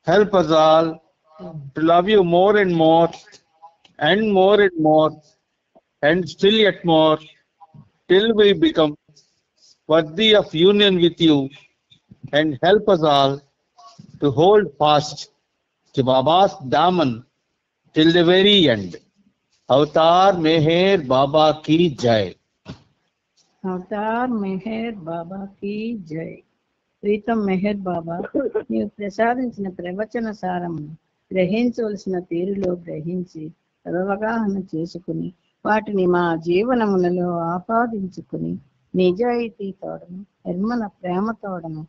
help us all to love you more and more and more and more and still yet more till we become worthy of union with you, and help us all to hold fast to Baba's daman till the very end. Avatar Meher Baba ki jai. Avatar Meher బాబాకి జై. ప్రీతం మెహర్ బాబా, నీవు ప్రసాదించిన ప్రవచన సారమును గ్రహించవలసిన తీరులో గ్రహించి అవగాహన చేసుకుని వాటిని మా జీవనములలో ఆపాదించుకుని నిజాయితీ తోడను నిర్మల ప్రేమ తోడను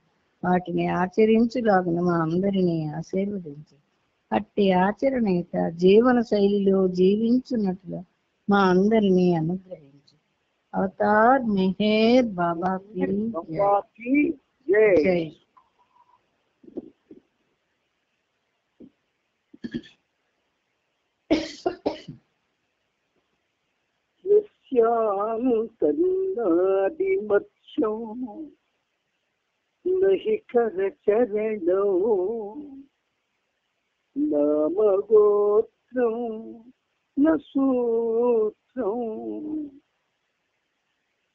వాటిని ఆచరించులాగున మా అందరినీ ఆశీర్వదించి అట్టి ఆచరణయుత జీవన శైలిలో జీవించున్నట్లు మా అందరినీ అనుగ్రహించు. అవతార్ మెహర్ బాబాకి జై. యస్యాంతన్నాదిమత్స్యం నహి కరచరణో నామగోత్రం న సూత్రం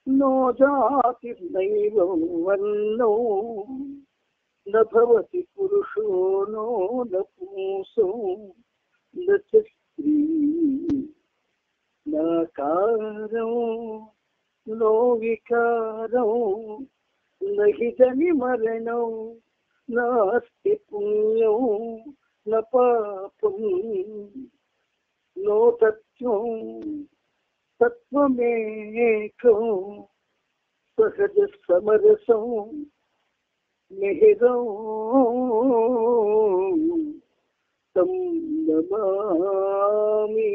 నో జాతిర్నైవ వర్ణో న భవతి పురుషో నో నపుంసో న చ స్త్రీ నాకారం నో వికారం నహి జని మరణం నాస్తి పుణ్యం న పాపం నో సత్యం తత్వమేకం సహజ సమరసం మిహిరం తం నమామి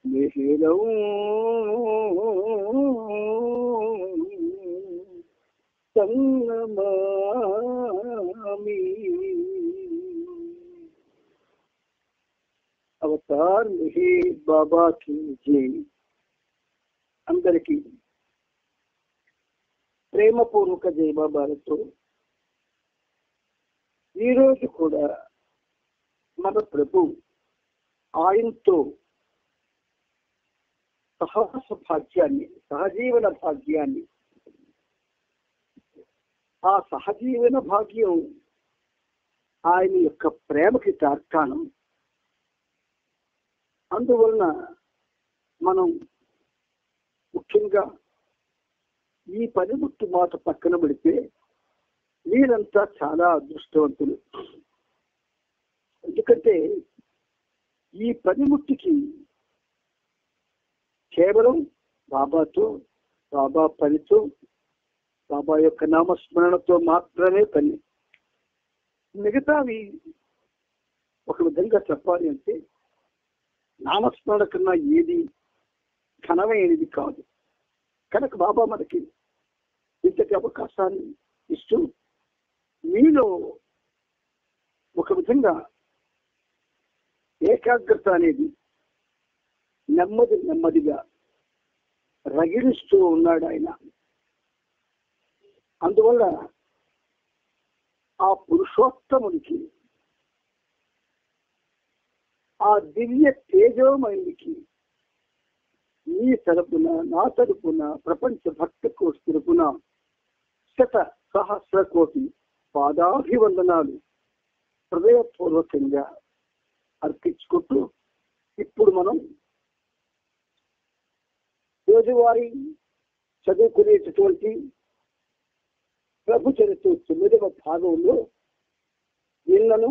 మిహిరం తం నమామి. అవతార్ మెహర్ బాబా కి జై. అందరికీ ప్రేమపూర్వక జై బాబాలతో ఈరోజు కూడా మన ప్రభు ఆయనతో సహవాస భాగ్యాన్ని, సహజీవన భాగ్యాన్ని, ఆ సహజీవన భాగ్యం ఆయన యొక్క ప్రేమకి తార్కాణం. అందువలన మనం ముఖ్యంగా ఈ పనిముట్టు మాట పక్కన పెడితే వీరంతా చాలా అదృష్టవంతులు. ఎందుకంటే ఈ పనిముట్టుకి కేవలం బాబాతో, బాబా పనితో, బాబా యొక్క నామస్మరణతో మాత్రమే పని. మిగతావి ఒక విధంగా చెప్పాలి అంటే నామస్మరణ కన్నా ఏది ఘనమైనది కాదు. కనుక బాబా మనకి ఇంతటి అవకాశాన్ని ఇస్తూ మీలో ఒక విధంగా ఏకాగ్రత అనేది నెమ్మది నెమ్మదిగా రగిలిస్తూ ఉన్నాడు ఆయన. అందువల్ల ఆ పురుషోత్తమునికి, ఆ దివ్య తేజోమయునికి నీ తరపున, నా తరపున, ప్రపంచ భక్త కోటి తరపున శత సహస్ర కోటి పాదాభివందనాలు హృదయపూర్వకంగా అర్పించుకుంటూ ఇప్పుడు మనం రోజువారీ చదువుకునేటటువంటి ప్రభు చరిత్ర 9వ భాగంలో నిన్నను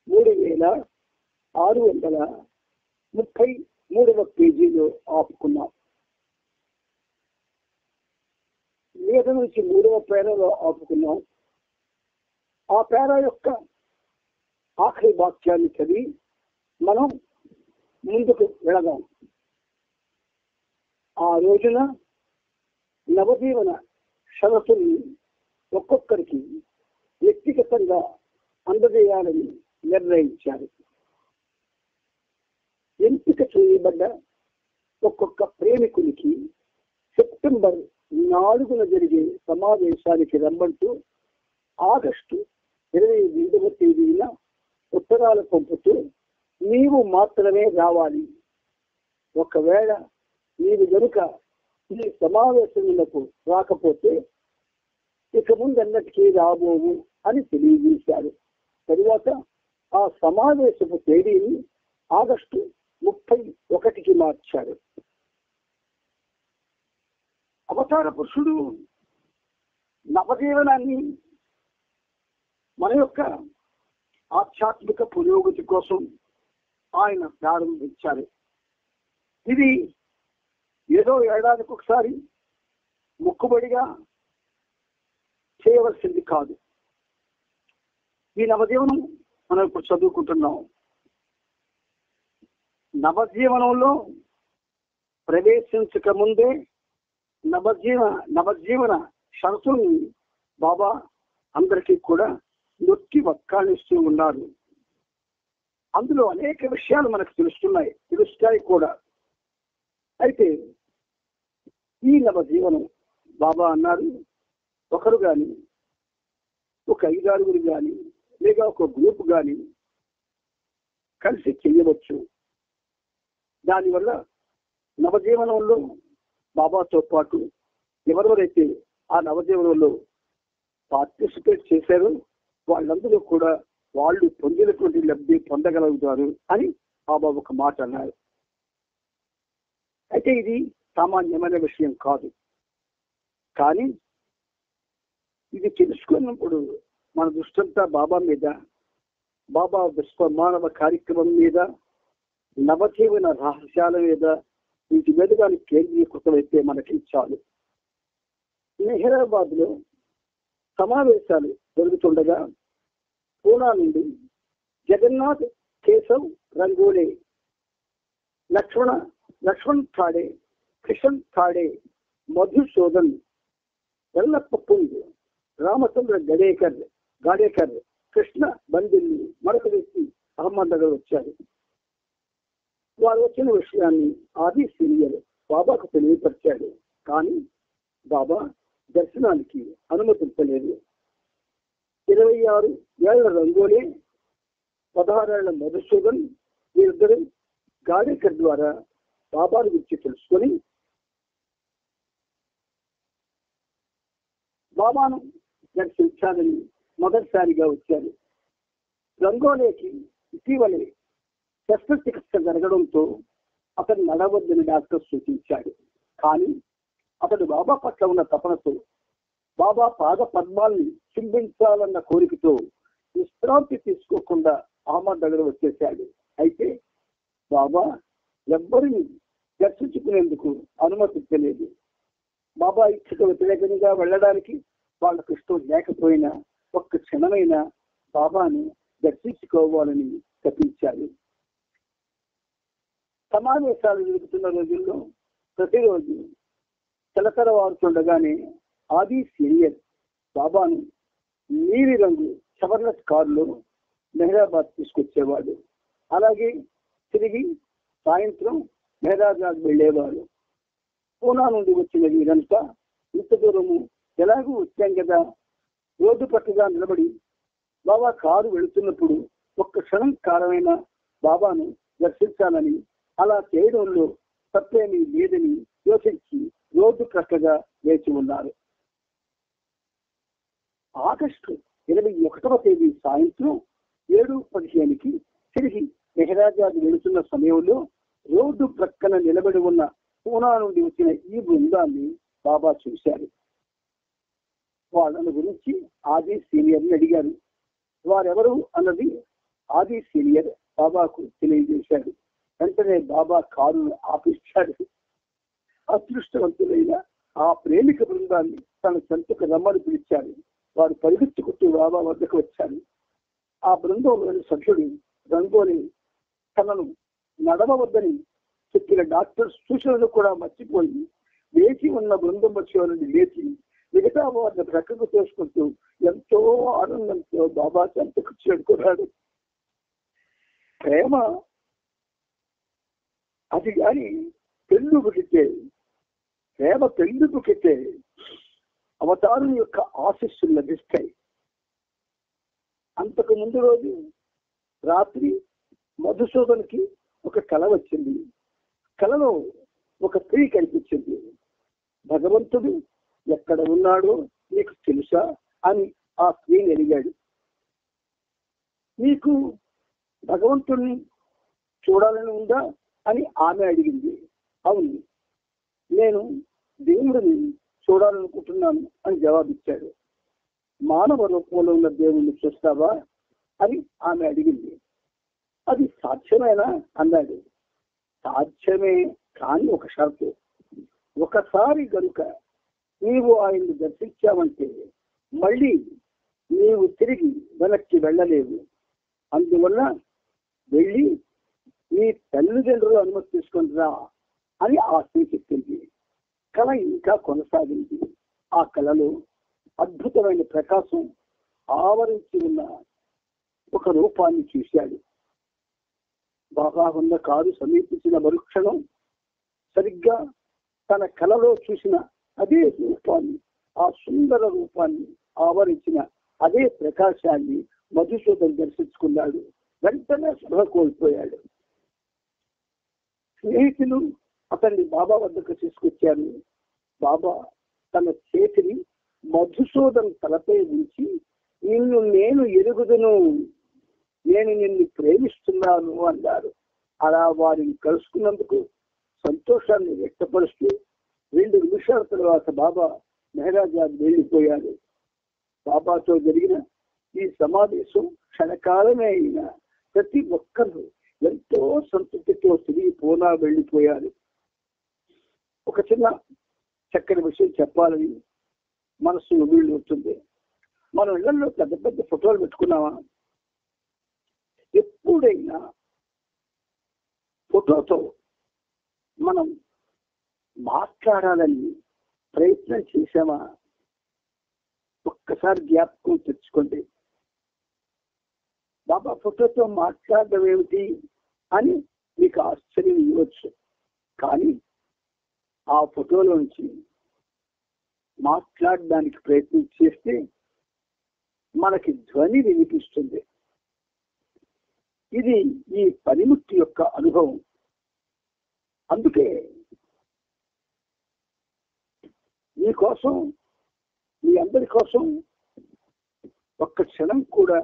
3633వ పేజీలో ఆపుకున్నాం. మీద నుంచి 3వ పేరాలో ఆపుకున్నాం. ఆ పేరా యొక్క ఆఖరి వాక్యాన్ని చదివి మనం ముందుకు వెళదాం. ఆ రోజున నవజీవన షరతుల్ని ఒక్కొక్కరికి వ్యక్తిగతంగా అందజేయాలని నిర్ణయించారు. ఎంపిక చేయబడ్డ ఒక్కొక్క ప్రేమికునికి సెప్టెంబర్ 4న జరిగే సమావేశానికి రమ్మంటూ ఆగస్టు 22వ తేదీన ఉత్తరాలు పంపుతూ నీవు మాత్రమే రావాలి, ఒకవేళ నీవు గనుక ఈ సమావేశములకు రాకపోతే ఇక ముందన్నటికీ రాబోవు అని తెలియజేశారు. తరువాత ఆ సమావేశపు తేదీని ఆగస్టు 31కి మార్చారు. అవతార పురుషుడు నవజీవనాన్ని మన యొక్క ఆధ్యాత్మిక పురోగతి కోసం ఆయన ప్రారంభించారు. ఇది ఏదో ఏడాదికి ఒకసారి మొక్కుబడిగా చేయవలసింది కాదు. ఈ నవజీవనం మనం ఇప్పుడు చదువుకుంటున్నాం. నవజీవనంలో ప్రవేశించక ముందే నవజీవన షరతుల్ని బాబా అందరికీ కూడా నొక్కి వక్కాణిస్తూ ఉన్నారు. అందులో అనేక విషయాలు మనకు తెలుస్తాయి కూడా. అయితే ఈ నవజీవనం బాబా అన్నారు, ఒకరు కానీ ఒక 5-6 కానీ లేక ఒక గ్రూప్ కానీ కలిసి చేయవచ్చు. దానివల్ల నవజీవనంలో బాబాతో పాటు ఎవరెవరైతే ఆ నవజీవనంలో పార్టిసిపేట్ చేశారో వాళ్ళందరూ కూడా వాళ్ళు పొందినటువంటి లబ్ధి పొందగలుగుతారు అని బాబా ఒక మాట అన్నారు. అయితే ఇది సామాన్యమైన విషయం కాదు. కానీ ఇది తెలుసుకున్నప్పుడు మన దృష్టంతా బాబా మీద, బాబా విశ్వమానవ కార్యక్రమం మీద, నవజీవన రహస్యాల మీద, వీటి మీద కానీ కేంద్రీకృతమైతే మనకి చాలు. మెహరాబాద్ లో సమావేశాలు జరుగుతుండగా పూనా నుండి జగన్నాథ్ కేశవ్ రంగోలే, లక్ష్మణ్ థాడే, కిషన్ థాడే, మధుసూదన్, ఎల్లప్ప పుంగ్, రామచంద్ర గాడేకర్, కృష్ణ బందిల్లి, మరొక వ్యక్తి అహ్మద్నగర్ వచ్చారు. వారు వచ్చిన విషయాన్ని ఆది సీనియర్ బాబాకు తెలియపరిచాడు. కానీ బాబా దర్శనానికి అనుమతించలేదు. 26 ఏళ్ల రంగోలే, 16 ఏళ్ల మధుసూదన్ వీరిద్దరు గాడేకర్ ద్వారా బాబాను గురించి తెలుసుకొని బాబాను దర్శించాలని మొదటిసారిగా వచ్చారు. రంగోలేకి ఇటీవలే శస్త్రచికిత్స జరగడంతో అతను నడవద్దని డాక్టర్ సూచించాడు. కానీ అతడు బాబా పట్ల ఉన్న తపనతో, బాబా పాద పద్మాల్ని చుంబించాలన్న కోరికతో విశ్రాంతి తీసుకోకుండా అహ్మద్నగర్ వచ్చేశాడు. అయితే బాబా ఎవ్వరిని దర్శించుకునేందుకు అనుమతించలేదు. బాబా ఇచ్చకు వ్యతిరేకంగా వెళ్ళడానికి వాళ్ళకు ఇష్టం లేకపోయినా ఒక్క క్షణమైనా బాబాను దర్శించుకోవాలని తప్పించారు. సమావేశాలు జరుగుతున్న రోజుల్లో ప్రతిరోజు తెల్లవారుతుండగానే ఆది సీనియర్ బాబాను నీలి రంగు చవర్లెస్ కారులో మెహరాబాద్ తీసుకొచ్చేవాడు. అలాగే తిరిగి సాయంత్రం మెహరాబాద్ వెళ్ళేవాడు. పూనా నుండి వచ్చిన వీరంతా ఇంత దూరము ఎలాగూ వచ్చాం కదా, రోడ్డు పక్కగా నిలబడి బాబా కారు వెళుతున్నప్పుడు ఒక్క క్షణం కాలమైన బాబాను దర్శించాలని, అలా చేయడంలో తప్పేమీ లేదని యోచించి రోడ్డు ప్రక్కగా వేచి ఉన్నారు. ఆగస్టు 21వ తేదీ సాయంత్రం 7:15కి తిరిగి మెహరాబాద్ వెళుతున్న సమయంలో రోడ్డు ప్రక్కన నిలబడి ఉన్న పూనా నుండి వచ్చిన ఈ బృందాన్ని బాబా చూశారు. వాళ్ళని గురించి ఆది సీనియర్ని అడిగారు. వారెవరు అన్నది ఆది సీనియర్ బాబాకు తెలియజేశాడు. వెంటనే బాబా కారును ఆపిస్తాడు. అదృష్టవంతులైన ఆ ప్రేమిక బృందాన్ని తన చెంతకు రమ్మని పిలిచారు. వారు పరిగెత్తుకుంటూ బాబా వద్దకు వచ్చారు. ఆ బృందంలోని సభ్యుడు రంగోలి తనను నడవవద్దని చెప్పిన డాక్టర్ సూచనలు కూడా మర్చిపోయి వేచి ఉన్న బృందం వచ్చేవారిని లేచి మిగతా వారిని ప్రక్కకు చేసుకుంటూ ఎంతో ఆనందంతో బాబా చెంతకు చేరుకున్నాడు. ప్రేమ అది కానీ ప్రేమ పెళ్ళుబుకితే అవతారం యొక్క ఆశీస్సులు లభిస్తాయి. అంతకు ముందు రోజు రాత్రి మధుసూదన్కి ఒక కల వచ్చింది. కలలో ఒక స్త్రీ కనిపించింది. భగవంతుడు ఎక్కడ ఉన్నాడో నీకు తెలుసా అని ఆ స్త్రీని అడిగాడు. నీకు భగవంతుడిని చూడాలని ఉందా అని ఆమె అడిగింది. అవును, నేను దేవుడిని చూడాలనుకుంటున్నాను అని జవాబిచ్చాడు. మానవ రూపంలో ఉన్న దేవుణ్ణి చూస్తావా అని ఆమె అడిగింది. అది సాధ్యమేనా అన్నాడు. సాధ్యమే, కానీ ఒక షరతు. ఒకసారి గనుక నీవు ఆయన్ని దర్శించావంటే మళ్ళీ నీవు తిరిగి వెనక్కి వెళ్ళలేవు. అందువల్ల వెళ్ళి నీ తల్లిదండ్రులు అనుమతి తీసుకొని రా అని ఆ స్త్రీ చెప్పింది. కళ ఇంకా కొనసాగింది. ఆ కళలో అద్భుతమైన ప్రకాశం ఆవరించి ఉన్న ఒక రూపాన్ని చూశాడు. బాగా ఉన్న కారు సమీపించిన మరుక్షణం సరిగ్గా తన కలలో చూసిన అదే రూపాన్ని, ఆ సుందర రూపాన్ని ఆవరించిన అదే ప్రకాశాన్ని మధుసూదన్ దర్శించుకున్నాడు. వెంటనే స్పృహ కోల్పోయాడు. స్నేహితులు అతన్ని బాబా వద్దకు తీసుకొచ్చారు. బాబా తన చేతిని మధుసూదన్ తలపై ఉంచి, నిన్ను నేను ఎరుగుదును, నేను నిన్ను ప్రేమిస్తున్నాను అన్నారు. అలా వారిని కలుసుకున్నందుకు సంతోషాన్ని వ్యక్తపరుస్తూ 2 నిమిషాల తర్వాత బాబా మెహరాజాద్ వెళ్ళిపోయారు. బాబాతో జరిగిన ఈ సమావేశం క్షణకాలమే అయినా ప్రతి ఒక్కరూ ఎంతో సంతృప్తితో తిరిగి పోనా వెళ్ళిపోయారు. ఒక చిన్న చక్కని విషయం చెప్పాలని మనసు వీళ్ళు అవుతుంది. మనం ఇళ్లలో పెద్ద పెద్ద ఫోటోలు పెట్టుకున్నామా? ఎప్పుడైనా ఫోటోతో మనం మాట్లాడాలని ప్రయత్నం చేశామా? ఒక్కసారి జ్ఞాపకం తెచ్చుకోండి. బాబా ఫోటోతో మాట్లాడడం ఏమిటి అని మీకు ఆశ్చర్యం ఇవ్వచ్చు. కానీ ఆ ఫోటోలోంచి మాట్లాడడానికి ప్రయత్నం చేస్తే మనకి ధ్వని వినిపిస్తుంది. ఇది ఈ పనిముట్టు యొక్క అనుభవం. అందుకే మీకోసం, మీ అందరి కోసం ఒక్క క్షణం కూడా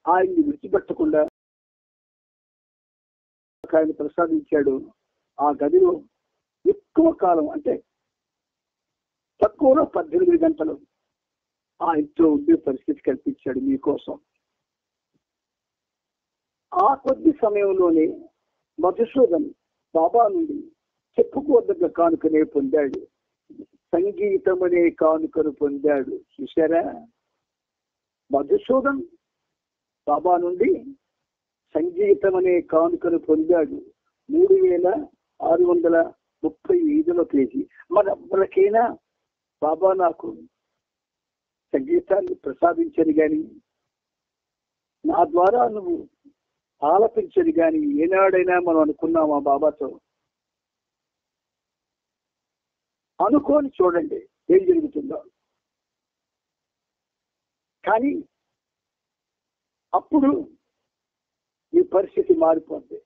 ఆయన్ని విడిచిపెట్టకుండా ఆయన ప్రసాదించాడు. ఆ గదిలో ఎక్కువ కాలం, అంటే తక్కువలో 18 గంటలు ఆయనతో ఉండే పరిస్థితి కల్పించాడు మీకోసం. ఆ కొద్ది సమయంలోనే మధుసూదన్ బాబా నుండి చెప్పుకోదగ్గ కానుకనే పొందాడు. సంగీతం అనే కానుకను పొందాడు. చూశారా? మధుసూదన్ బాబా నుండి సంగీతం అనే కానుకను పొందాడు. 3635 పేజీ. మనకైనా బాబా నాకు సంగీతాన్ని ప్రసాదించని గాని, నా ద్వారా నువ్వు ఆలపించని గాని ఏనాడైనా మనం అనుకున్నామా బాబాతో? అనుకోని చూడండి ఏం జరుగుతుందో. కానీ అప్పుడు ఈ పరిస్థితి మారిపోతుంది.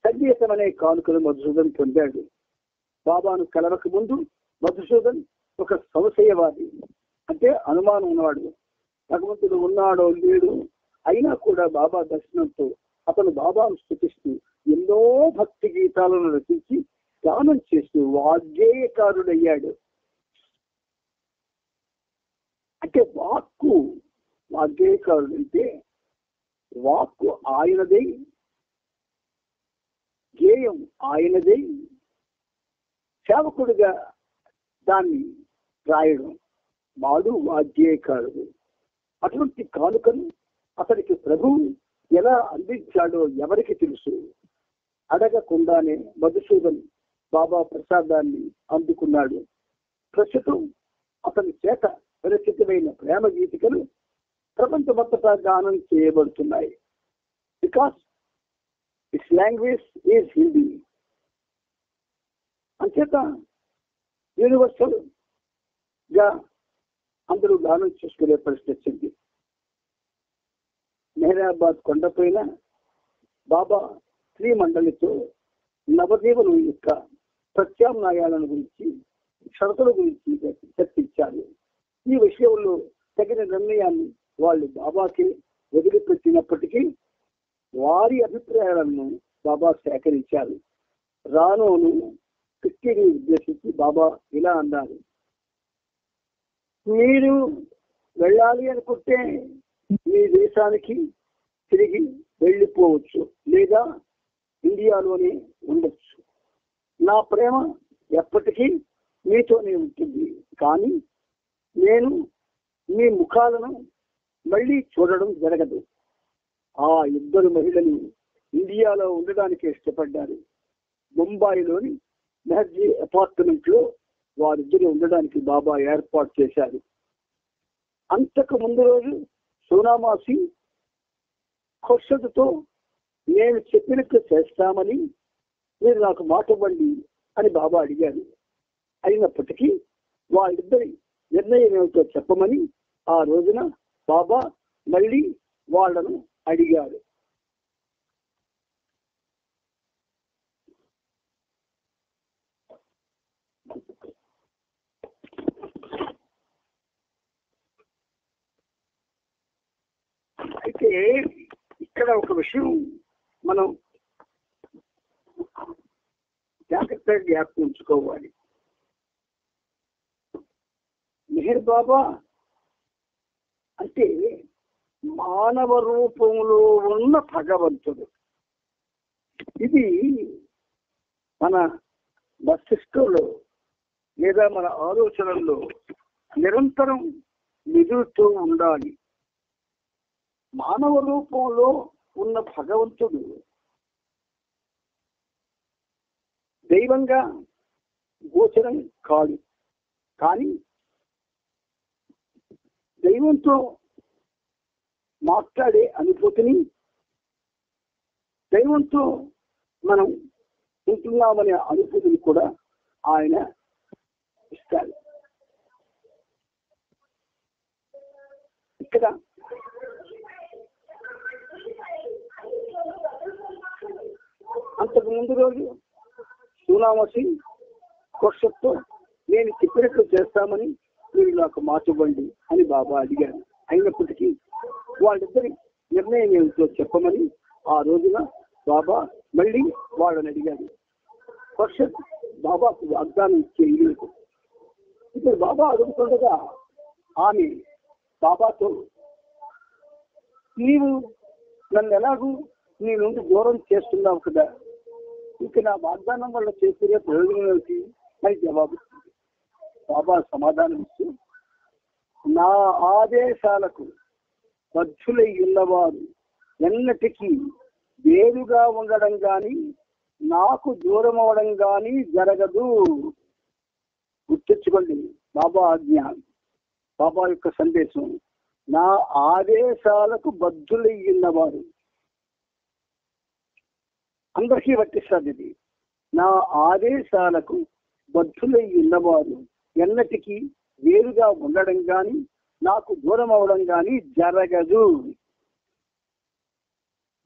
సంగీతం అనే కానుకలు మధుసూదన్ పొందాడు. బాబాను కలవక ముందు మధుసూదన్ ఒక సంశయవాది, అంటే అనుమానం ఉన్నవాడు. భగవంతుడు ఉన్నాడో లేడు, అయినా కూడా బాబా దర్శనంతో అతను బాబాను స్తుతిస్తూ ఎన్నో భక్తి గీతాలను రచించి గానం చేస్తూ వాగ్గేయకారుడయ్యాడు. అంటే వాగ్గేయకారుడు అంటే వాక్కు ఆయనదై, గేయం ఆయనదై, సేవకుడిగా దాన్ని రాయడం వాడు వాగ్గేయకారుడు. అటువంటి కానుకను అతనికి ప్రభువు ఎలా అందించాడో ఎవరికి తెలుసు. అడగకుండానే మధుసూదన్ బాబా ప్రసాదాన్ని అందుకున్నాడు. ప్రస్తుతం అతని చేత పరిచితమైన ప్రేమ గీతికలు ప్రపంచమంతటా గానం చేయబడుతున్నాయి. Because it's language is Hindi. అంచేత యూనివర్సల్ గా అందరూ దానం చేసుకునే పరిస్థితి వచ్చింది. మెహరాబాద్ కొండపైన బాబా స్త్రీ మండలితో నవదేవుల యొక్క ప్రత్యామ్నాయాలను గురించి, షరతుల గురించి చర్చించారు. ఈ విషయంలో తగిన నిర్ణయాన్ని వాళ్ళు బాబాకి వదిలిపెట్టినప్పటికీ వారి అభిప్రాయాలను బాబా సేకరించారు. రానోను క్రిస్టిని ఉద్దేశించి బాబా ఇలా అన్నారు, మీరు వెళ్ళాలి అనుకుంటే మీ దేశానికి తిరిగి వెళ్ళిపోవచ్చు, లేదా ఇండియాలోనే ఉండొచ్చు. నా ప్రేమ ఎప్పటికీ మీతోనే ఉంటుంది. కానీ నేను మీ ముఖాలను మళ్ళీ చూడడం జరగదు. ఆ ఇద్దరు మహిళలు ఇండియాలో ఉండడానికి ఇష్టపడ్డారు. ముంబాయిలోని మెహర్జీ అపార్ట్మెంట్ లో వారిద్దరు ఉండడానికి బాబా ఏర్పాటు చేశారు. అంతకు ముందు రోజు సోనామాసి ఖుర్షద్తో నేను చెప్పినట్లు చేస్తామని మీరు నాకు మాట ఇవ్వండి అని బాబా అడిగారు. అయినప్పటికీ వాళ్ళిద్దరి నిర్ణయం ఏమిటో చెప్పమని ఆ రోజున బాబా మళ్ళీ వాళ్ళను అడిగారు. అయితే ఇక్కడ ఒక విషయం మనం జాగ్రత్తగా జ్ఞాపకం ఉంచుకోవాలి. మెహర్ బాబా అంటే మానవ రూపంలో ఉన్న భగవంతుడు. ఇది మన మస్తిష్కంలో లేదా మన ఆలోచనల్లో నిరంతరం మెదులుతూ ఉండాలి. మానవ రూపంలో ఉన్న భగవంతుడు దైవంగా గోచరం కాదు. కానీ దైవంతో మాట్లాడే అనుభూతిని, దైవంతో మనం ఉంటున్నామనే అనుభూతిని కూడా ఆయన ఇస్తారు. ఇక్కడ అంతకు ముందు రోజు సోనామాసి ఖుర్షద్తో నేను చెప్పినట్లు చేస్తామని మీరు నాకు మాట ఇవ్వండి అని బాబా అడిగారు. అయినప్పటికీ వాళ్ళిద్దరి నిర్ణయం ఏమిటో చెప్పమని ఆ రోజున బాబా మళ్ళీ వాళ్ళని అడిగారు. ఖుర్షద్ బాబాకు వాగ్దానం చేయలేదు. ఇప్పుడు బాబా అడుగుతుండగా ఆమె బాబాతో, నీవు నన్ను ఎలాగూ నీ నుండి దూరం చేస్తున్నావు కదా, ఇక నా వాగ్దానం వల్ల చేసే ప్రయోజనం ఏమిటి అని జవాబు. బాబా సమాధానం ఇస్తూ, నా ఆదేశాలకు బద్ధులై ఉన్నవారు ఎన్నటికీ వేరుగా ఉండడం కానీ నాకు దూరం అవడం కానీ జరగదు. గుర్తించుకోండి, బాబా ఆజ్ఞ, బాబా యొక్క సందేశం. నా ఆదేశాలకు బద్ధులై ఉన్నవారు, అందరికీ వర్తిస్తుంది ఇది. నా ఆదేశాలకు బద్ధులై ఉన్నవారు ఎన్నటికీ వేరుగా ఉండడం కానీ నాకు దూరం అవడం కానీ జరగదు.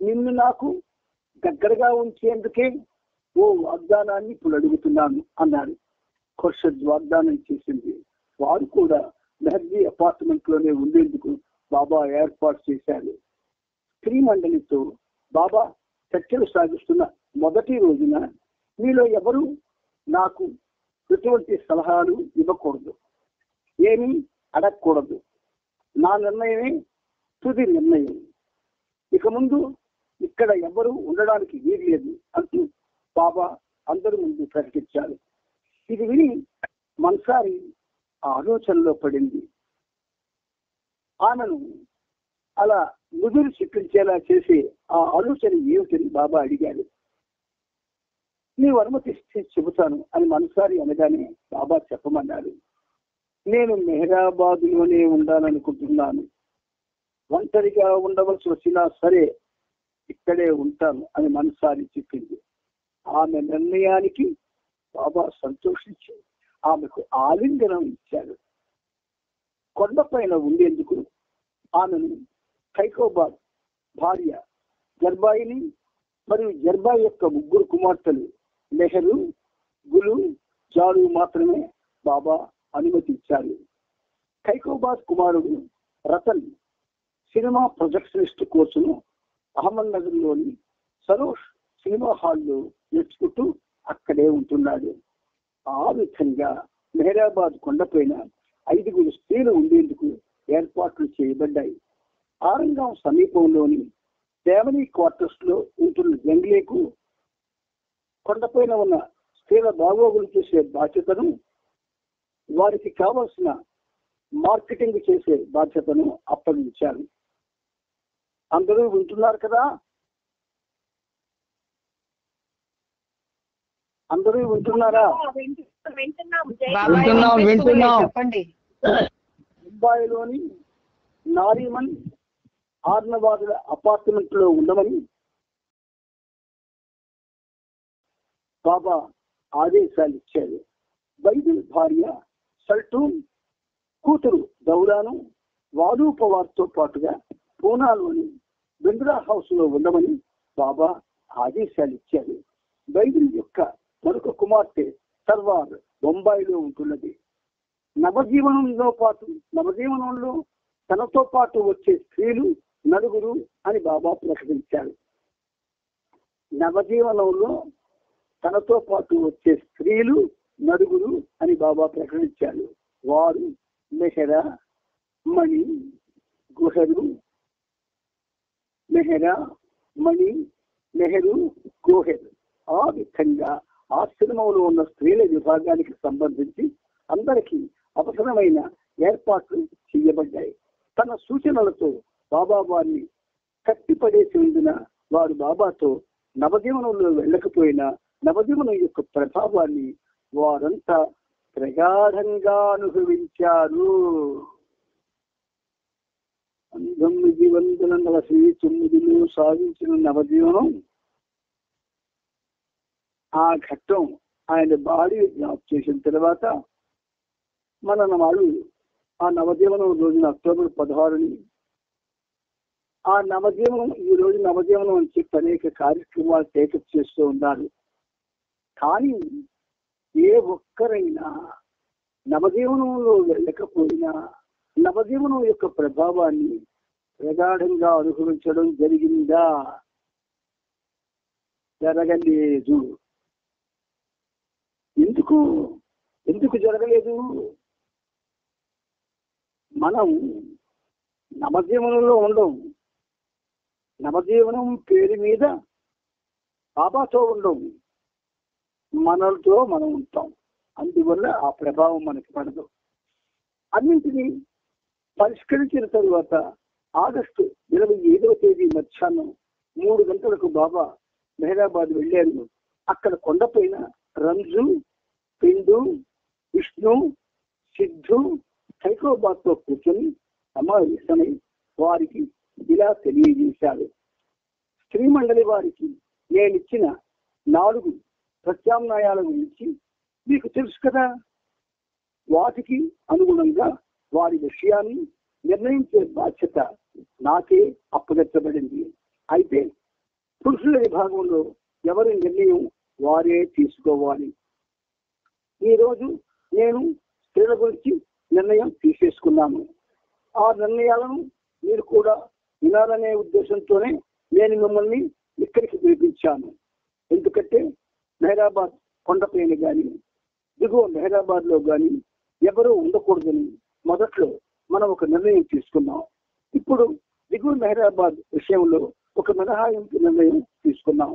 నిన్ను నాకు దగ్గరగా ఉంచేందుకే ఓ వాగ్దానాన్ని ఇప్పుడు అడుగుతున్నాను అన్నాడు. ఖుర్షద్ వాగ్దానం చేసింది. వారు కూడా మెహర్జీ అపార్ట్మెంట్ లోనే ఉండేందుకు బాబా ఏర్పాటు చేశారు. స్త్రీ మండలితో బాబా చర్చలు సాగిస్తున్న మొదటి రోజున మీలో ఎవరు నాకు ఎటువంటి సలహాలు ఇవ్వకూడదు, ఏమీ అడగకూడదు. నా నిర్ణయమే తుది నిర్ణయం. ఇక ముందు ఇక్కడ ఎవరు ఉండడానికి వీల్లేదు అంటూ బాబా అందరి ముందు ప్రకటించారు. ఇది విని మన్సారి ఆలోచనలో పడింది. ఆమెను అలా ముదురు చిక్కించేలా చేసే ఆ ఆలోచన ఏమిటని బాబా అడిగాడు. నీవు అనుమతిస్తే చెబుతాను అని మన్సారి అనగానే బాబా చెప్పమన్నాడు. నేను మెహరాబాద్లోనే ఉండాలనుకుంటున్నాను. ఒంటరిగా ఉండవలసి వచ్చినా సరే ఇక్కడే ఉంటాను అని మన్సారి చెప్పింది. ఆమె నిర్ణయానికి బాబా సంతోషించి ఆమెకు ఆలింగనం ఇచ్చాడు. కొండపైన ఉండేందుకు ఆమెను ఖైకోబాద్ భార్య జర్బాయిని మరియు జర్బాయి యొక్క 3 కుమార్తెలు నెహ్రూ, గులు, జాలు మాత్రమే బాబా అనుమతి ఇచ్చారు. ఖైకోబాద్ కుమారుడు రతన్ సినిమా ప్రొజెక్షనిస్ట్ కోర్సును అహ్మద్ నగర్ లోని సరోష్ సినిమా హాల్లో నేర్చుకుంటూ అక్కడే ఉంటున్నాడు. ఆ విధంగా మెహరాబాద్ కొండపైన 5 స్త్రీలు ఉండేందుకు ఏర్పాట్లు చేయబడ్డాయి. ఆరంగం సమీపంలోని దేవనీ క్వార్టర్స్ లో ఉంటున్న జంగ్లేకు కొండపైన ఉన్న స్త్రీల బాగోగులు చేసే బాధ్యతను, వారికి కావలసిన మార్కెటింగ్ చేసే బాధ్యతను అప్పగించారు. అందరూ వింటున్నారు కదా? అందరూ వింటున్నారా? చెప్పండి. ముంబైలోని నారీమన్ ఆర్నవాదుల అపార్ట్మెంట్ లో ఉండమని బాబా ఆదేశాలు ఇచ్చారు. బైబిల్ భార్య సల్టూన్ కూతురు దౌరాను వాడు పవార్తో పాటుగా పూనాలోని బింద్రా హౌస్ లో ఉండమని బాబా ఆదేశాలు ఇచ్చారు. బైబిల్ యొక్క మరొక కుమార్తె సర్వార్ బొంబాయిలో ఉంటున్నది. నవజీవనంలో తనతో పాటు వచ్చే స్త్రీలు 4 అని బాబా ప్రకటించారు. నవజీవనంలో తనతో పాటు వచ్చే స్త్రీలు 4 అని బాబా ప్రకటించారు. వారు మెహరా, మణి, గుహరు, మెహరా, మణి, నెహ్రూ, గోహెర్. ఆ విధంగా ఆశ్రమంలో ఉన్న స్త్రీల విభాగానికి సంబంధించి అందరికీ అవసరమైన ఏర్పాట్లు చేయబడ్డాయి. తన సూచనలతో బాబా వారిని కట్టిపడేసేందున వారు బాబాతో నవజీవనంలో వెళ్ళకపోయినా నవజీవనం యొక్క ప్రభావాన్ని వారంతా ప్రగాఢంగా అనుభవించారు. 1949లో సాగించిన నవజీవనం ఆ ఘట్టం ఆయన బాడీ జ్ఞాప్ చేసిన తర్వాత మన వాళ్ళు ఆ నవజీవనం రోజున అక్టోబర్ 16ని ఆ నవజీవనం ఈ రోజు నవజీవనం అని చెప్పి అనేక కార్యక్రమాలు టేకప్ చేస్తూ ఉన్నారు. కానీ ఏ ఒక్కరైనా నవజీవనంలో వెళ్ళకపోయినా నవజీవనం యొక్క ప్రభావాన్ని ప్రగాఢంగా అనుభవించడం జరిగిందా? జరగలేదు. ఎందుకు జరగలేదు? మనం నవజీవనంలో ఉండవు. నవజీవనం పేరు మీద బాబాతో ఉండవు, మనలతో మనం ఉంటాం. అందువల్ల ఆ ప్రభావం మనకి పడదు. అన్నింటినీ పరిష్కరించిన తరువాత ఆగస్టు 25వ తేదీ మధ్యాహ్నం 3 గంటలకు బాబా మెహరాబాద్ వెళ్ళారు. అక్కడ కొండపైన రంజు, పిండు, విష్ణు, సిద్ధు ఖైకోబాద్ తో కూర్చొని సమావేశమై వారికి ఇలా తెలియజేశారు. స్త్రీ మండలి వారికి నేనిచ్చిన 4 ప్రత్యామ్నాయాల గురించి మీకు తెలుసు కదా. వాటికి అనుగుణంగా వారి విషయాన్ని నిర్ణయించే బాధ్యత నాకే అప్పగించబడింది. అయితే పురుషుల విభాగంలో ఎవరి నిర్ణయం వారే తీసుకోవాలి. ఈరోజు నేను స్త్రీల గురించి నిర్ణయం తీసేసుకున్నాను. ఆ నిర్ణయాలను మీరు కూడా వినాలనే ఉద్దేశంతోనే నేను మిమ్మల్ని ఇక్కడికి పిలిపించాను. ఎందుకంటే మెహరాబాద్ కొండపైన కానీ దిగువ మెహరాబాద్ లో కానీ ఎవరూ ఉండకూడదని మొదట్లో మనం ఒక నిర్ణయం తీసుకున్నాం. ఇప్పుడు దిగువ మెహరాబాద్ విషయంలో ఒక మినహాయింపు నిర్ణయం తీసుకున్నాం.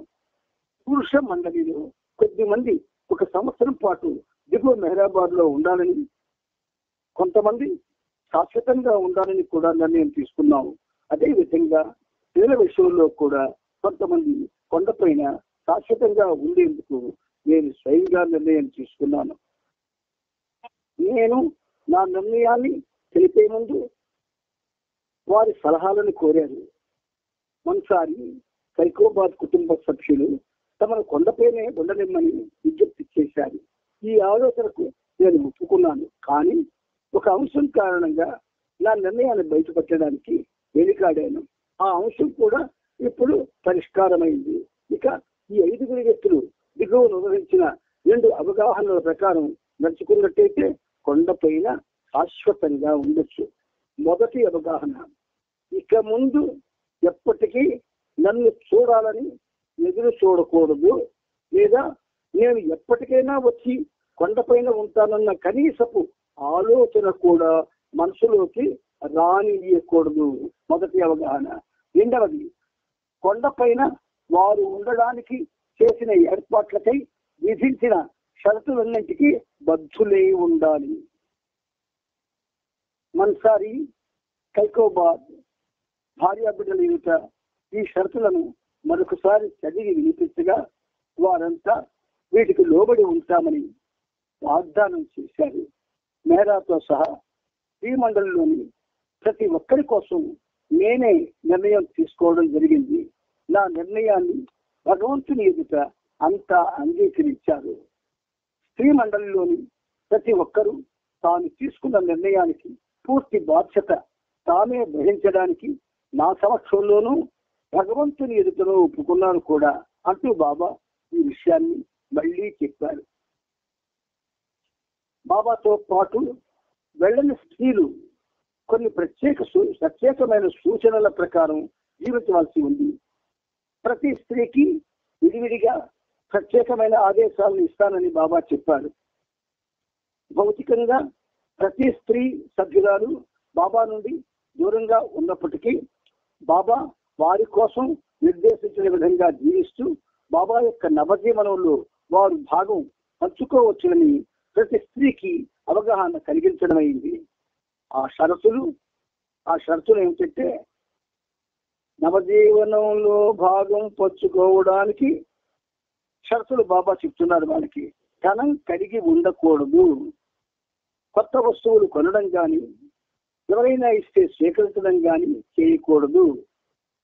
పురుష మండలిలో కొద్ది మంది 1 సంవత్సరం పాటు దిగువ మెహరాబాద్ లో ఉండాలని, కొంతమంది శాశ్వతంగా ఉండాలని కూడా నిర్ణయం తీసుకున్నాం. అదే విధంగా స్త్రీల విషయంలో కూడా కొంతమంది కొండపైన శాశ్వతంగా ఉండేందుకు నేను స్వయంగా నిర్ణయం తీసుకున్నాను. నేను నా నిర్ణయాన్ని తెలిపే ముందు వారి సలహాలను కోరారు. ఒకసారి ఖైకోబాద్ కుటుంబ సభ్యులు తమను కొండపైనే ఉండనిమ్మని విజ్ఞప్తి చేశారు. ఈ ఆలోచనకు నేను ఒప్పుకున్నాను. కానీ ఒక అంశం కారణంగా నా నిర్ణయాన్ని బయటపెట్టడానికి వెనుకాడాను. ఆ అంశం కూడా ఇప్పుడు పరిష్కారమైంది. ఇక ఈ 5 వ్యక్తులు దిగువను ఉదరించిన 2 అవగాహనల ప్రకారం నడుచుకున్నట్టయితే కొండపైన శాశ్వతంగా ఉండొచ్చు. మొదటి అవగాహన, ఇక ముందు ఎప్పటికీ నన్ను చూడాలని ఎదురు చూడకూడదు, లేదా నేను ఎప్పటికైనా వచ్చి కొండపైన ఉంటానన్న కనీసపు ఆలోచన కూడా మనసులోకి రానియకూడదు. మొదటి అవగాహన. రెండవది, కొండపైన వారు ఉండడానికి చేసిన ఏర్పాట్లకై విధించిన షరతులన్నింటికీ బద్ధులై ఉండాలి. మన్సారి, కైకోబాద్ భార్యాబిడ్డల ఎదుట ఈ షరతులను మరొకసారి చదివి వినిపించగా వారంతా వీటికి లోబడి ఉంటామని వాగ్దానం చేశారు. మేరాతో సహా ఈ మండలిలోని ప్రతి ఒక్కరి కోసం నేనే నిర్ణయం తీసుకోవడం జరిగింది. నా నిర్ణయాన్ని భగవంతుని ఎదుట అంతా అంగీకరించారు. స్త్రీ మండలిలోని ప్రతి ఒక్కరూ తాను తీసుకున్న నిర్ణయానికి పూర్తి బాధ్యత తామే వహించడానికి నా సమక్షంలోనూ భగవంతుని ఎదుటలో ఒప్పుకున్నాను కూడా అంటూ బాబా ఈ విషయాన్ని మళ్ళీ చెప్పారు. బాబాతో పాటు వెళ్ళని స్త్రీలు కొన్ని ప్రత్యేకమైన సూచనల ప్రకారం జీవించవలసి ఉంది. ప్రతి స్త్రీకి విడివిడిగా ప్రత్యేకమైన ఆదేశాలను ఇస్తానని బాబా చెప్పారు. భౌతికంగా ప్రతి స్త్రీ సభ్యురాలు బాబా నుండి దూరంగా ఉన్నప్పటికీ బాబా వారి కోసం నిర్దేశించిన విధంగా జీవిస్తూ బాబా యొక్క నవజీవనంలో వారు భాగం పంచుకోవచ్చునని ప్రతి స్త్రీకి అవగాహన కలిగించడమైంది. ఆ షరతులు ఏమిటంటే, నవజీవనంలో భాగం పంచుకోవడానికి షరతులు బాబా చెప్తున్నారు. వాళ్ళకి ధనం కలిగి ఉండకూడదు, కొత్త వస్తువులు కొనడం కానీ, ఎవరైనా ఇస్తే స్వీకరించడం కానీ చేయకూడదు,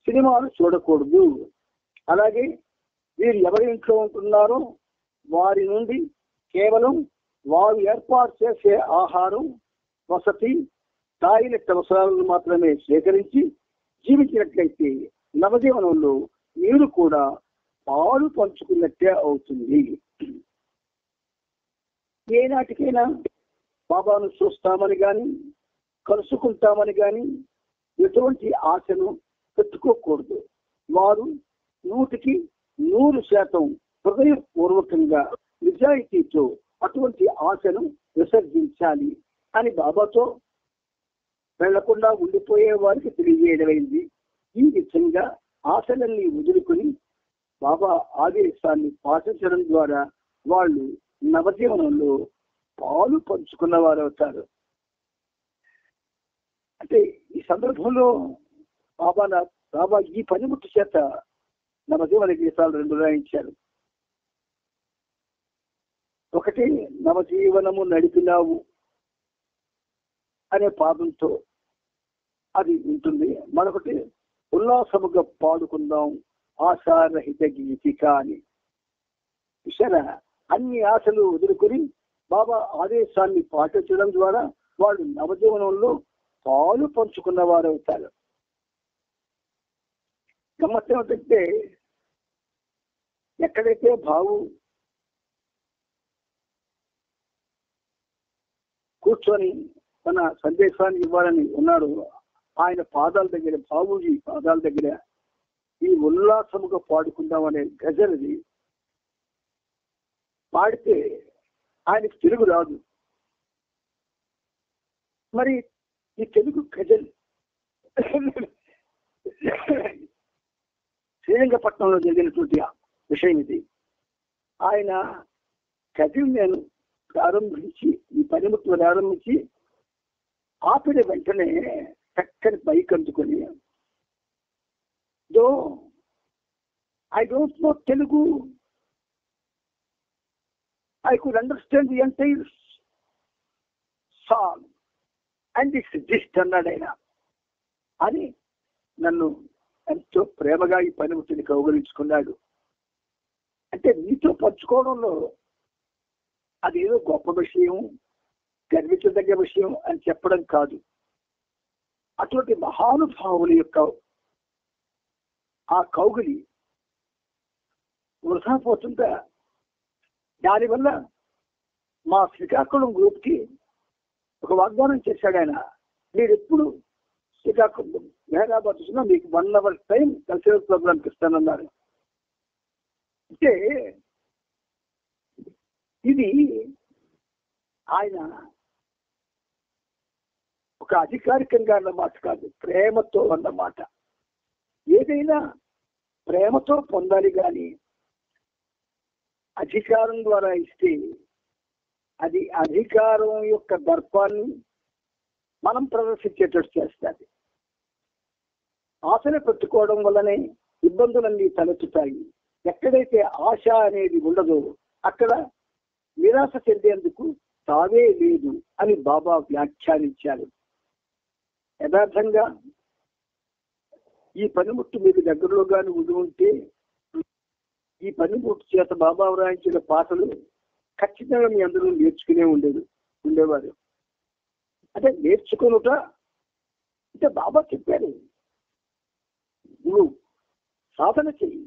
సినిమాలు చూడకూడదు. అలాగే వీరు ఎవరి ఇంట్లో ఉంటున్నారో వారి నుండి కేవలం వారు ఏర్పాటు చేసే ఆహారం, వసతి, టాయిలెట్ అవసరాలను మాత్రమే స్వీకరించి జీవించినట్లయితే నవజీవనంలో మీరు కూడా పాలు పంచుకున్నట్టే అవుతుంది. ఏనాటికైనా బాబాను చూస్తామని కానీ కలుసుకుంటామని కానీ ఎటువంటి ఆశను పెట్టుకోకూడదు. వారు 100% హృదయపూర్వకంగా నిజాయితీతో అటువంటి ఆశను విసర్జించాలి అని బాబాతో వెళ్లకుండా ఉండిపోయే వారికి తెలియజేయడమైంది. ఈ విధంగా ఆశలన్నీ వదులుకుని బాబా ఆదేశాన్ని పాటించడం ద్వారా వాళ్ళు నవజీవనంలో పాలు పంచుకున్న వారు అవుతారు. అంటే ఈ సందర్భంలో బాబా ఈ పనిముట్టు చేత నవజీవన గీతాలు 2 రాయించారు. ఒకటి, నవజీవనము నడిపినావు అనే పాదంతో అది ఉంటుంది. మరొకటి, ఉల్లాసముగా పాడుకుందాం ఆశారహిత గీతిక అని. విషయాల అన్ని ఆశలు వదులుకొని బాబా ఆదేశాన్ని పాటించడం ద్వారా వాళ్ళు నవజీవనంలో పాలు పంచుకున్న వారు అవుతారు. గమ్మత్తు ఏమిటంటే, ఎక్కడైతే బాబు కూర్చొని తన సందేశాన్ని ఇవ్వాలని ఉన్నాడు, ఆయన పాదాల దగ్గర, బాబూజీ పాదాల దగ్గర ఈ ఉల్లాసముగా పాడుకుందాం అనే గజల్ది పాడితే ఆయనకి తెలుగు రాదు. మరి ఈ తెలుగు గజల్ శ్రీరంగపట్నంలో జరిగినటువంటి విషయం ఇది. ఆయన గజల్ నేను ప్రారంభించి, ఈ పనిముట్లు ప్రారంభించి ఆపిన వెంటనే చక్కని బైక్ అందుకొని, though I don't know Telugu, I could understand the entire song and it's just అన్నాడైనా అని నన్ను ఎంతో ప్రేమగా ఈ పనిముట్టిని కౌగలించుకున్నాడు. అంటే నీతో పంచుకోవడంలో అదేదో గొప్ప విషయం, గర్వించదగ్గ విషయం అని చెప్పడం కాదు. అటువంటి మహానుభావుల యొక్క ఆ కౌగిలి వృధా పోతుందా? దానివల్ల మా శ్రీకాకుళం గ్రూప్కి ఒక వాగ్దానం చేశాడు ఆయన. మీరు ఎప్పుడు శ్రీకాకుళం హైదరాబాద్ వచ్చినా మీకు 1 hour టైం కల్చరల్ ప్రోగ్రామ్కి ఇస్తానన్నారు. అంటే ఇది ఆయన ఒక అధికారికంగా అన్నమాట కాదు, ప్రేమతో అన్నమాట. ఏదైనా ప్రేమతో పొందాలి కానీ అధికారం ద్వారా ఇస్తే అది అధికారం యొక్క దర్పాన్ని మనం ప్రదర్శించేటట్టు చేస్తుంది. ఆశలు పెట్టుకోవడం వల్లనే ఇబ్బందులన్నీ తలెత్తుతాయి. ఎక్కడైతే ఆశ అనేది ఉండదో అక్కడ నిరాశ చెందేందుకు తావే లేదు అని బాబా వ్యాఖ్యానించారు. యథార్థంగా ఈ పనిముట్టు మీకు దగ్గరలో కానీ ఉంటే ఈ పనిముట్టు చేత బాబా వ్రాయించిన పాటలు ఖచ్చితంగా మీ అందరూ నేర్చుకునే ఉండేవారు. అంటే నేర్చుకునుట అంటే బాబా చెప్పారు, నువ్వు సాధన చెయ్యి,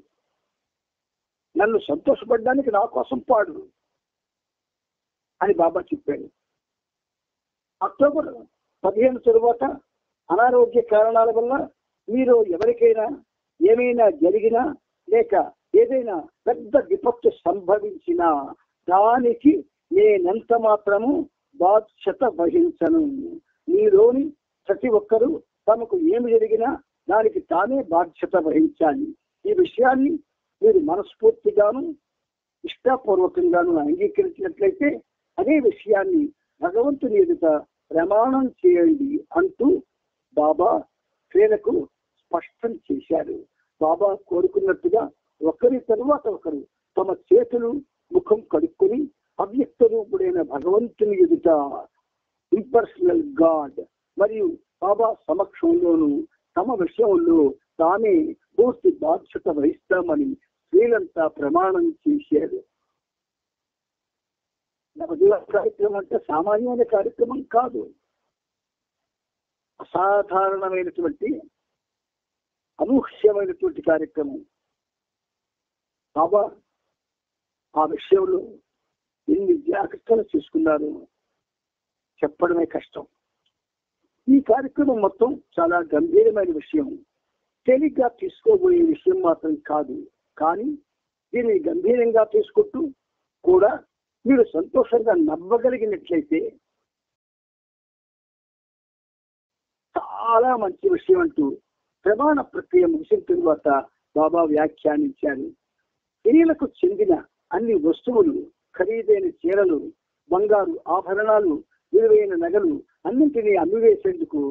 నన్ను సంతోషపడడానికి నా కోసం పాడు అని బాబా చెప్పాడు. అక్టోబర్ 15 తరువాత అనారోగ్య కారణాల వల్ల మీరు ఎవరికైనా ఏమైనా జరిగినా లేక ఏదైనా పెద్ద విపత్తు సంభవించినా దానికి నేనెంత మాత్రము బాధ్యత వహించను. మీలోని ప్రతి ఒక్కరూ తమకు ఏమి జరిగినా దానికి తానే బాధ్యత వహించాలి. ఈ విషయాన్ని మీరు మనస్ఫూర్తిగాను ఇష్టపూర్వకంగాను అంగీకరించినట్లయితే అదే విషయాన్ని భగవంతుని ఎదుట ప్రమాణం చేయండి అంటూ బాబా క్రియలకు స్పష్టం చేశారు. బాబా కోరుకున్నట్టుగా ఒకరి తరువాత ఒకరు తమ చేతులు ముఖం కడుక్కొని అవ్యక్త రూపుడైన భగవంతుని ఎదుట ఇంపర్సనల్ గాడ్ మరియు బాబా సమక్షంలోను తమ విషయంలో తానే పూర్తి బాధ్యత వహిస్తామని స్త్రీలంతా ప్రమాణం చేశారు. నవదివ కార్యక్రమం అంటే సామాన్యమైన కార్యక్రమం కాదు, అసాధారణమైనటువంటి అనూహ్యమైనటువంటి కార్యక్రమం. బాబా ఆ విషయంలో ఎన్ని జాగ్రత్తలు తీసుకున్నారు చెప్పడమే కష్టం. ఈ కార్యక్రమం మొత్తం చాలా గంభీరమైన విషయం, తేలిగ్గా తీసుకోబోయే విషయం మాత్రం కాదు. కానీ దీన్ని గంభీరంగా తీసుకుంటూ కూడా మీరు సంతోషంగా నవ్వగలిగినట్లయితే చాలా మంచి విషయం అంటూ ప్రమాణ ప్రక్రియ ముగిసిన తరువాత బాబా వ్యాఖ్యానించారు. స్త్రీలకు చెందిన అన్ని వస్తువులు, ఖరీదైన చీరలు, బంగారు ఆభరణాలు, విలువైన నగలు అన్నింటినీ అమ్మివేసేందుకు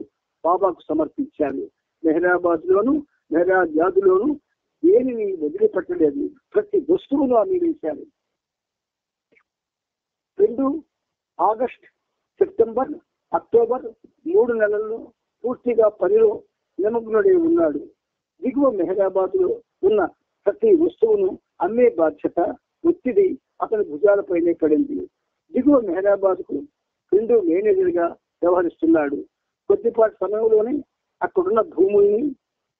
బాబాకు సమర్పించారు. మెహరాబాద్ లోను మెహరాజాదులోను దేనిని వదిలిపెట్టలేదు, ప్రతి వస్తువును అమ్మివేశారు. 2 ఆగస్ట్, సెప్టెంబర్, అక్టోబర్ 3 నెలల్లో పూర్తిగా పనిలో నిమగ్నుడై ఉన్నాడు. దిగువ మెహరాబాద్ లో ఉన్న ప్రతి వస్తువును అమ్మే బాధ్యత ఒత్తిడి అతని భుజాలపైనే పడింది. దిగువ మెహరాబాద్ కు 2 మేనేజర్గా వ్యవహరిస్తున్నాడు. కొద్దిపాటి సమయంలోనే అక్కడున్న భూముల్ని,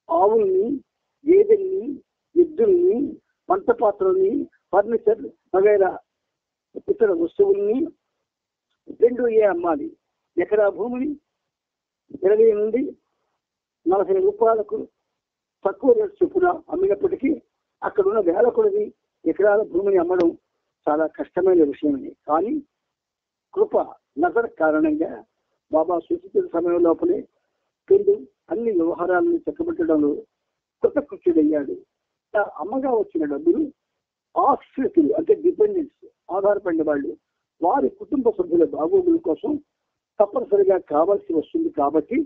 ఆవుల్ని, గేదెల్ని, ఎద్దుల్ని, వంట పాత్రల్ని, ఫర్నిచర్ వగైరా ఇతర వస్తువుల్ని 2 అమ్మాలి. ఎకరా భూమిని 20 నుండి 40 రూపాయలకు తక్కువ రేటు చొప్పున అమ్మినప్పటికీ అక్కడున్న వేల కొలది ఎకరాల భూమిని అమ్మడం చాలా కష్టమైన విషయమే. కానీ కృప నజర్ కారణంగా బాబా సూచించిన సమయం లోపలే పెళ్లి అన్ని వ్యవహారాలను చక్కబెట్టడంలో కృతకృత్యుడయ్యాడు. అమ్మగా వచ్చిన డబ్బులు ఆశ్రితులు అంటే డిపెండెంట్స్, ఆధారపడిన వాళ్ళు, వారి కుటుంబ సభ్యుల బాగోగుల కోసం తప్పనిసరిగా కావాల్సి వస్తుంది. కాబట్టి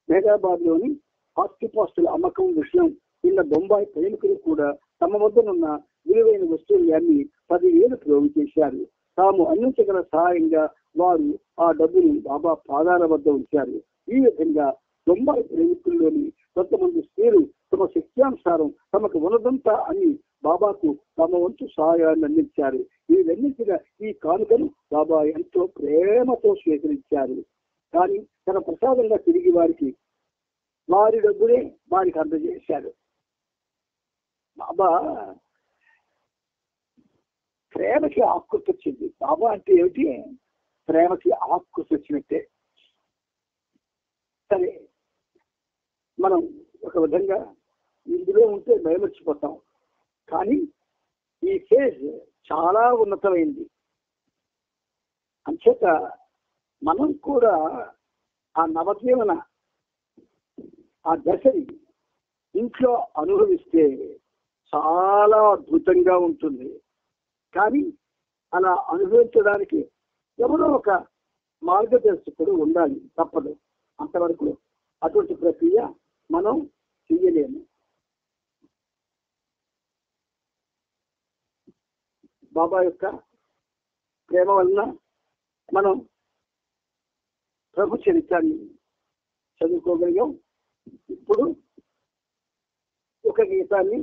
హైదరాబాద్ లోని ఆస్తిపాస్తుల అమ్మకం విషయం నిన్న బొంబాయి ప్రయాణికులు కూడా తమ వద్దనున్న విలువైన వస్తువులు అన్ని 10,000 ప్రోగు చేశారు. తాము అందించగల సహాయంగా వారు ఆ డబ్బును బాబా పాదాల వద్ద ఉంచారు. ఈ విధంగా బొంబాయి ప్రయాణికుల్లోని కొంతమంది స్త్రీలు తమ శక్త్యానుసారం తమకు ఉన్నదంతా అని బాబాకు తమ వంతు సహాయాన్ని అందించారు. వీరందించిన ఈ కానుకను బాబా ఎంతో ప్రేమతో స్వీకరించారు. కానీ తన ప్రసాదంగా తిరిగి వారికి వారి డబ్బునే వారికి అందజేశారు. బాబా ప్రేమకి ఆకృతి వచ్చింది. బాబా అంటే ఏమిటి? ప్రేమకి ఆకృతి వచ్చినట్టే. సరే, మనం ఒక విధంగా ఇందులో ఉంటే భయమర్చిపోతాం. కానీ ఈ ఫేజ్ చాలా ఉన్నతమైంది. అంచేత మనం కూడా ఆ నవజీవన ఆ దశని ఇంట్లో అనుభవిస్తే చాలా అద్భుతంగా ఉంటుంది. కానీ అలా అనుభవించడానికి ఎవరో ఒక మార్గదర్శకుడు ఉండాలి, తప్పదు. అంతవరకు అటువంటి ప్రక్రియ మనం చెయ్యలేము. బాబా యొక్క ప్రేమ వలన మనం ప్రభు చరిత్రాన్ని చదువుకోగలిగాం. ఇప్పుడు ఒక గీతాన్ని